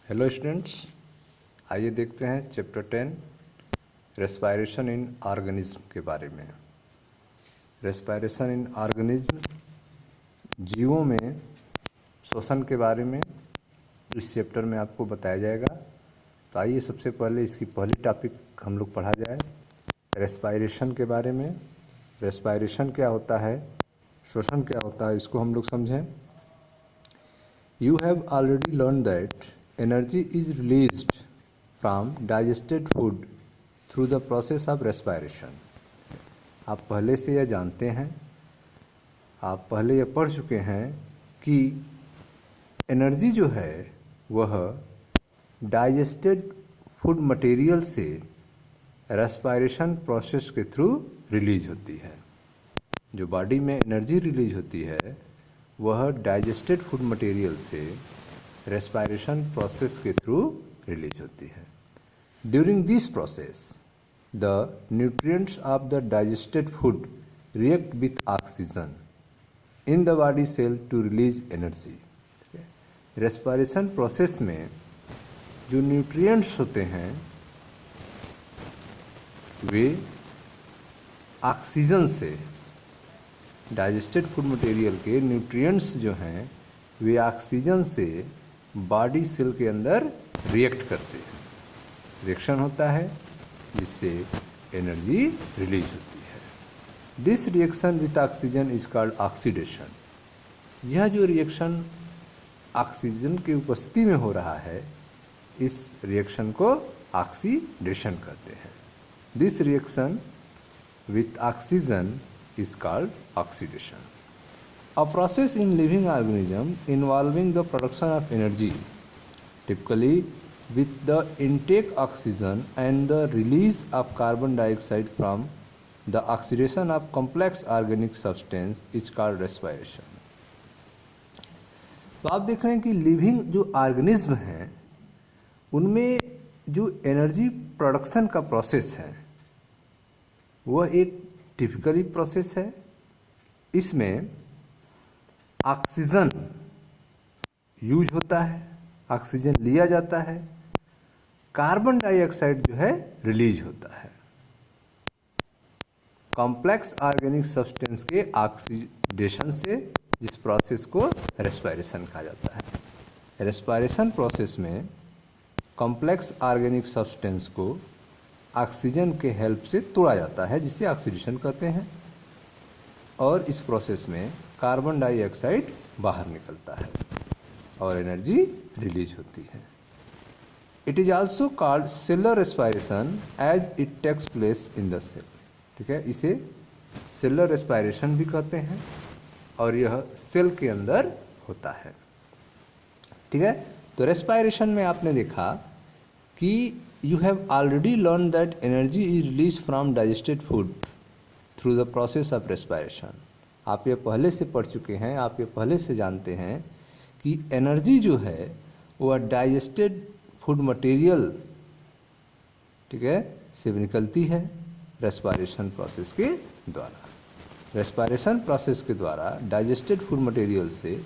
Hello students, आइए देखते हैं चैप्टर 10 रेस्पायरेशन इन ऑर्गेनिज्म के बारे में। रेस्पायरेशन इन ऑर्गेनिज्म जीवों में श्वसन के बारे में इस चैप्टर में आपको बताया जाएगा। तो आइए सबसे पहले इसकी पहली टॉपिक हम लोग पढ़ा जाए रेस्पायरेशन के बारे में। रेस्पायरेशन क्या होता है, श्वसन क्या होता है, इसको हम लोग समझें। You have already learned that energy is released from digested food through the process of respiration. आप पहले से यह जानते हैं, आप पहले यह पढ़ चुके हैं कि एनर्जी जो है वह डाइजेस्टेड फूड मटेरियल से रेस्पायरेशन प्रोसेस के थ्रू रिलीज होती है। जो बॉडी में एनर्जी रिलीज होती है वह डाइजेस्टेड फूड मटेरियल से रेस्पायरेशन प्रोसेस के थ्रू रिलीज होती है। During this process the nutrients of the digested food react with oxygen in the body cell to release energy. Respiration process में जो न्यूट्रिएंट्स होते हैं वे ऑक्सीजन से, डाइजेस्टेड फूड मटेरियल के न्यूट्रिएंट्स जो हैं वे ऑक्सीजन से बॉडी सेल के अंदर रिएक्ट करते हैं। रिएक्शन होता है जिससे एनर्जी रिलीज होती है। This reaction with oxygen is called oxidation. यह जो रिएक्शन ऑक्सीजन की उपस्थिति में हो रहा है इस रिएक्शन को ऑक्सीडेशन कहते हैं। This reaction with oxygen is called oxidation. A process in living organism involving the production of energy, typically with the intake oxygen and the release of carbon dioxide from the oxidation of complex organic substance is called respiration. तो आप देख रहे हैं कि living जो organism हैं उनमें जो एनर्जी प्रोडक्शन का प्रोसेस है वह एक टिपिकली प्रोसेस है। इसमें ऑक्सीजन यूज होता है, ऑक्सीजन लिया जाता है, कार्बन डाइऑक्साइड जो है रिलीज होता है। कॉम्प्लेक्स ऑर्गेनिक सब्सटेंस के ऑक्सीडेशन से, जिस प्रोसेस को रेस्पायरेशन कहा जाता है। रेस्पायरेशन प्रोसेस में कॉम्प्लेक्स ऑर्गेनिक सब्सटेंस को ऑक्सीजन के हेल्प से तोड़ा जाता है जिसे ऑक्सीडेशन कहते हैं, और इस प्रोसेस में कार्बन डाइऑक्साइड बाहर निकलता है और एनर्जी रिलीज होती है। It is also called cellular respiration as it takes place in the cell. ठीक है, इसे सेलुलर रेस्पायरेशन भी कहते हैं और यह सेल के अंदर होता है। ठीक है, तो रेस्पायरेशन में आपने देखा कि you have already learned that energy is released from digested food through the process of respiration. आप ये पहले से पढ़ चुके हैं, आप ये पहले से जानते हैं कि एनर्जी जो है वह डाइजेस्टेड फूड मटेरियल, ठीक है, से निकलती है रेस्पायरेशन प्रोसेस के द्वारा। रेस्पायरेशन प्रोसेस के द्वारा डाइजेस्टेड फूड मटेरियल से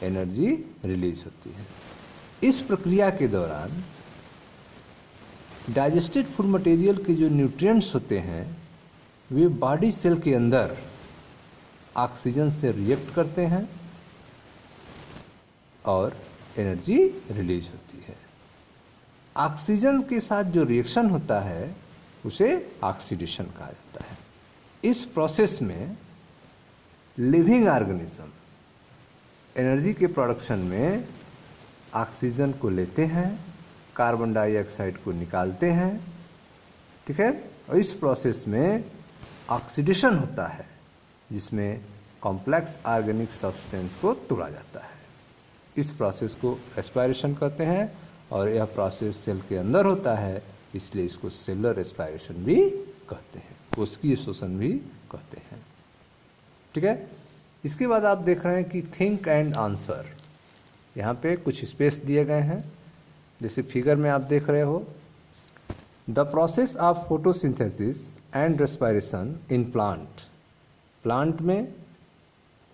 एनर्जी रिलीज होती है। इस प्रक्रिया के दौरान डाइजेस्टेड फूड मटेरियल के जो न्यूट्रिएंट्स होते हैं वे बॉडी सेल के अंदर ऑक्सीजन से रिएक्ट करते हैं और एनर्जी रिलीज होती है। ऑक्सीजन के साथ जो रिएक्शन होता है उसे ऑक्सीडेशन कहा जाता है। इस प्रोसेस में लिविंग ऑर्गेनिज्म एनर्जी के प्रोडक्शन में ऑक्सीजन को लेते हैं, कार्बन डाइऑक्साइड को निकालते हैं। ठीक है, और इस प्रोसेस में ऑक्सीडेशन होता है जिसमें कॉम्प्लेक्स ऑर्गेनिक सब्सटेंस को तोड़ा जाता है। इस प्रोसेस को रेस्पायरेशन कहते हैं और यह प्रोसेस सेल के अंदर होता है, इसलिए इसको सेलुलर रेस्पायरेशन भी कहते हैं, कोशिकीय श्वसन भी कहते हैं। ठीक है, इसके बाद आप देख रहे हैं कि थिंक एंड आंसर। यहाँ पे कुछ स्पेस दिए गए हैं, जैसे फिगर में आप देख रहे हो। The process of photosynthesis and respiration in plant. Plant में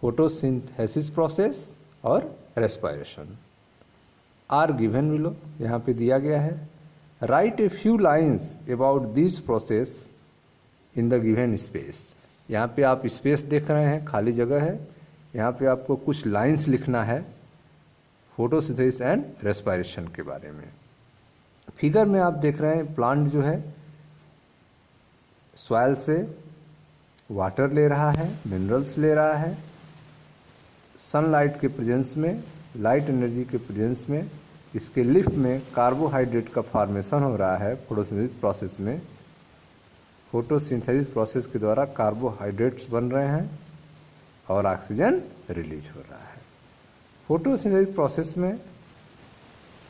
फोटोसिंथेसिस प्रोसेस और रेस्पायरेशन आर गिवन बिलो, यहाँ पे दिया गया है। Right a few lines about this process in the given space. यहाँ पे आप स्पेस देख रहे हैं, खाली जगह है, यहाँ पे आपको कुछ लाइन्स लिखना है फोटोसिंथेसिस एंड रेस्पायरेशन के बारे में। फिगर में आप देख रहे हैं प्लांट जो है सॉइल से वाटर ले रहा है, मिनरल्स ले रहा है, सनलाइट के प्रेजेंस में, लाइट एनर्जी के प्रेजेंस में इसके लिफ्ट में कार्बोहाइड्रेट का फॉर्मेशन हो रहा है फोटोसिंथेसिस प्रोसेस में। फोटोसिंथेसिस प्रोसेस के द्वारा कार्बोहाइड्रेट्स बन रहे हैं और ऑक्सीजन रिलीज हो रहा है। फोटोसिंथेसिस प्रोसेस में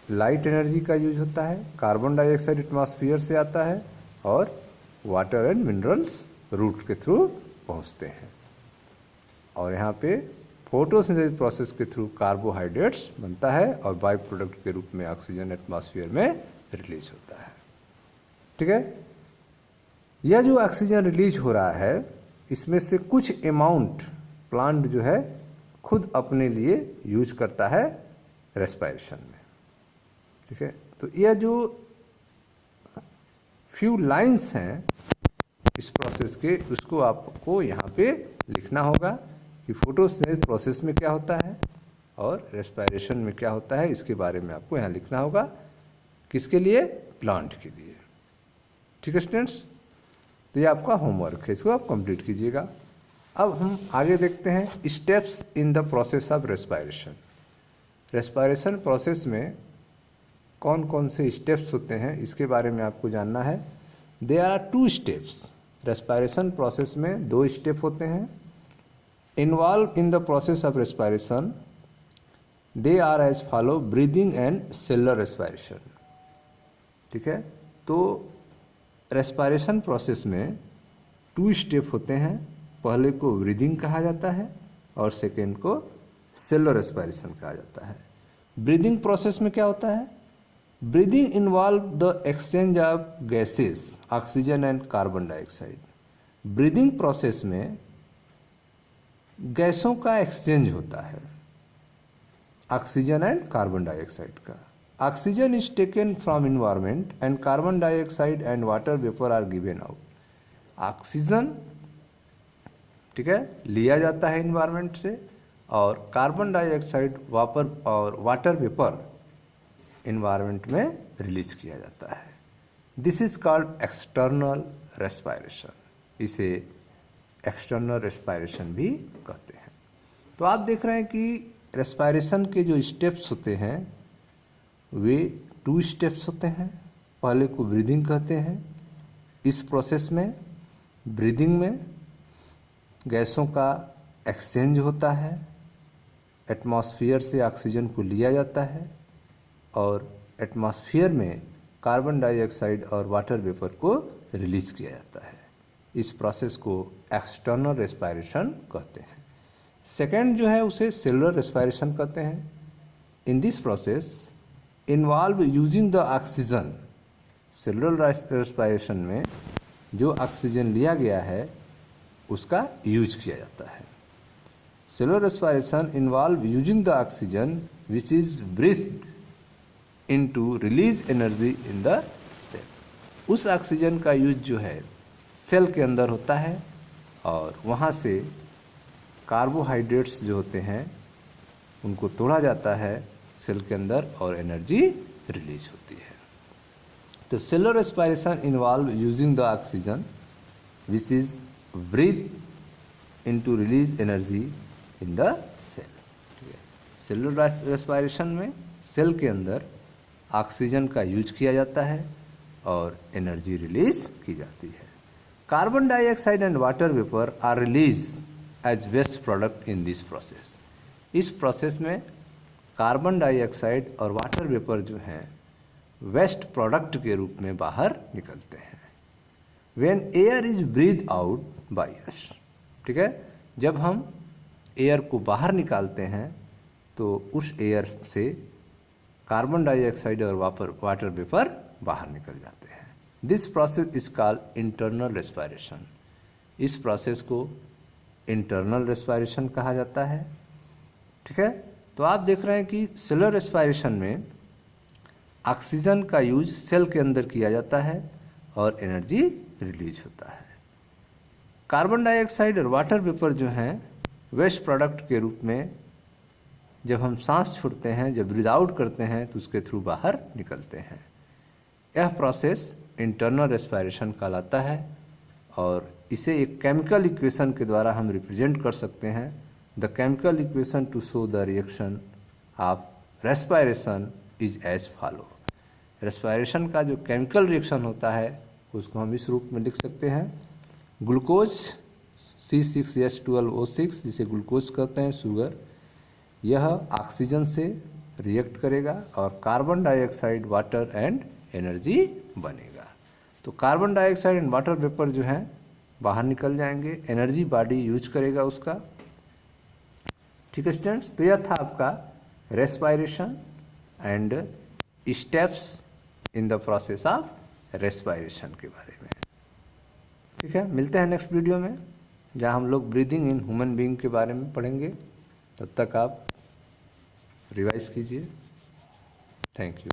लाइट एनर्जी का यूज होता है, कार्बन डाइऑक्साइड एटमॉस्फेयर से आता है और वाटर एंड मिनरल्स रूट के थ्रू पहुंचते हैं। और यहाँ पे फोटोसिंथेसिस प्रोसेस के थ्रू कार्बोहाइड्रेट्स बनता है और बाई प्रोडक्ट के रूप में ऑक्सीजन एटमॉस्फेयर में रिलीज होता है। ठीक है, यह जो ऑक्सीजन रिलीज हो रहा है इसमें से कुछ अमाउंट प्लांट जो है खुद अपने लिए यूज करता है रेस्पायरेशन में। ठीक है, तो यह जो फ्यू लाइंस हैं इस प्रोसेस के, उसको आपको यहाँ पे लिखना होगा कि फोटोसिंथेसिस प्रोसेस में क्या होता है और रेस्पायरेशन में क्या होता है, इसके बारे में आपको यहाँ लिखना होगा। किसके लिए? प्लांट के लिए। ठीक है स्टूडेंट्स, तो ये आपका होमवर्क है, इसको आप कंप्लीट कीजिएगा। अब हम आगे देखते हैं steps in the process of respiration. Respiration process में कौन कौन से स्टेप्स होते हैं इसके बारे में आपको जानना है। There are 2 steps. Respiration process में 2 स्टेप होते हैं। Involve in the process of respiration they are as follow breathing and cellular respiration. ठीक है, तो रेस्पायरेशन प्रोसेस में 2 स्टेप होते हैं। पहले को ब्रीदिंग कहा जाता है और सेकेंड को सेलुलर रेस्पायरेशन कहा जाता है। ब्रीदिंग प्रोसेस में क्या होता है? Breathing involve the exchange of gases oxygen and carbon dioxide. Breathing process में गैसों का एक्सचेंज होता है, ऑक्सीजन एंड कार्बन डाइऑक्साइड का। Oxygen is taken from environment and carbon dioxide and water vapour are given out. Oxygen, ठीक है, लिया जाता है इन्वायरमेंट से और कार्बन डाइऑक्साइड वापर और वाटर वेपर इन्वायरमेंट में रिलीज किया जाता है। This is called external respiration. इसे एक्सटर्नल रेस्पायरेशन भी कहते हैं। तो आप देख रहे हैं कि रेस्पायरेशन के जो स्टेप्स होते हैं वे 2 स्टेप्स होते हैं। पहले को ब्रीदिंग कहते हैं। इस प्रोसेस में ब्रीदिंग में गैसों का एक्सचेंज होता है, एटमॉस्फेयर से ऑक्सीजन को लिया जाता है और एटमॉस्फेयर में कार्बन डाइऑक्साइड और वाटर वेपर को रिलीज किया जाता है। इस प्रोसेस को एक्सटर्नल रेस्पायरेशन कहते हैं। सेकेंड जो है उसे सेलुलर रेस्पायरेशन कहते हैं। इन this process involve using the oxygen. Cellular respiration में जो ऑक्सीजन लिया गया है उसका यूज किया जाता है। Cellular respiration involve using the oxygen which is breathed into release energy in the cell. उस ऑक्सीजन का यूज जो है सेल के अंदर होता है और वहाँ से कार्बोहाइड्रेट्स जो होते हैं उनको तोड़ा जाता है सेल के अंदर और एनर्जी रिलीज होती है। तो cellular respiration involve using the oxygen which is breathe into release energy in the cell. Cellular respiration में सेल के अंदर ऑक्सीजन का यूज किया जाता है और एनर्जी रिलीज की जाती है। Carbon dioxide and water vapour are release as waste product in this process. इस प्रोसेस में कार्बन डाइऑक्साइड और वाटर वेपर जो हैं वेस्ट प्रोडक्ट के रूप में बाहर निकलते हैं। When air is breathe out by us. ठीक है, जब हम एयर को बाहर निकालते हैं तो उस एयर से कार्बन डाइऑक्साइड और वाटर वेपर बाहर निकल जाते हैं। This process is called internal respiration. इस प्रोसेस को इंटरनल रेस्पायरेशन कहा जाता है। ठीक है, तो आप देख रहे हैं कि सेलुलर रेस्पायरेशन में ऑक्सीजन का यूज सेल के अंदर किया जाता है और एनर्जी रिलीज होता है। कार्बन डाइऑक्साइड और वाटर वेपर जो हैं वेस्ट प्रोडक्ट के रूप में जब हम सांस छोड़ते हैं, जब ब्रीथ आउट करते हैं तो उसके थ्रू बाहर निकलते हैं। यह प्रोसेस इंटरनल रेस्पिरेशन कहलाता है और इसे एक केमिकल इक्वेशन के द्वारा हम रिप्रेजेंट कर सकते हैं। The chemical equation to show the reaction of respiration is as follow. Respiration का जो केमिकल रिएक्शन होता है उसको हम इस रूप में लिख सकते हैं। ग्लूकोज C6H12O6 जिसे ग्लूकोज कहते हैं, शुगर, यह ऑक्सीजन से रिएक्ट करेगा और carbon dioxide, water and energy बनेगा। तो carbon dioxide and water vapour जो है बाहर निकल जाएंगे, एनर्जी बॉडी यूज करेगा उसका। ठीक है स्टूडेंट्स, तो यह था आपका respiration and steps in the process of respiration के बारे में। ठीक है, मिलते हैं नेक्स्ट वीडियो में जहाँ हम लोग ब्रीदिंग इन ह्यूमन बीइंग के बारे में पढ़ेंगे। तब तक आप रिवाइज कीजिए। Thank you.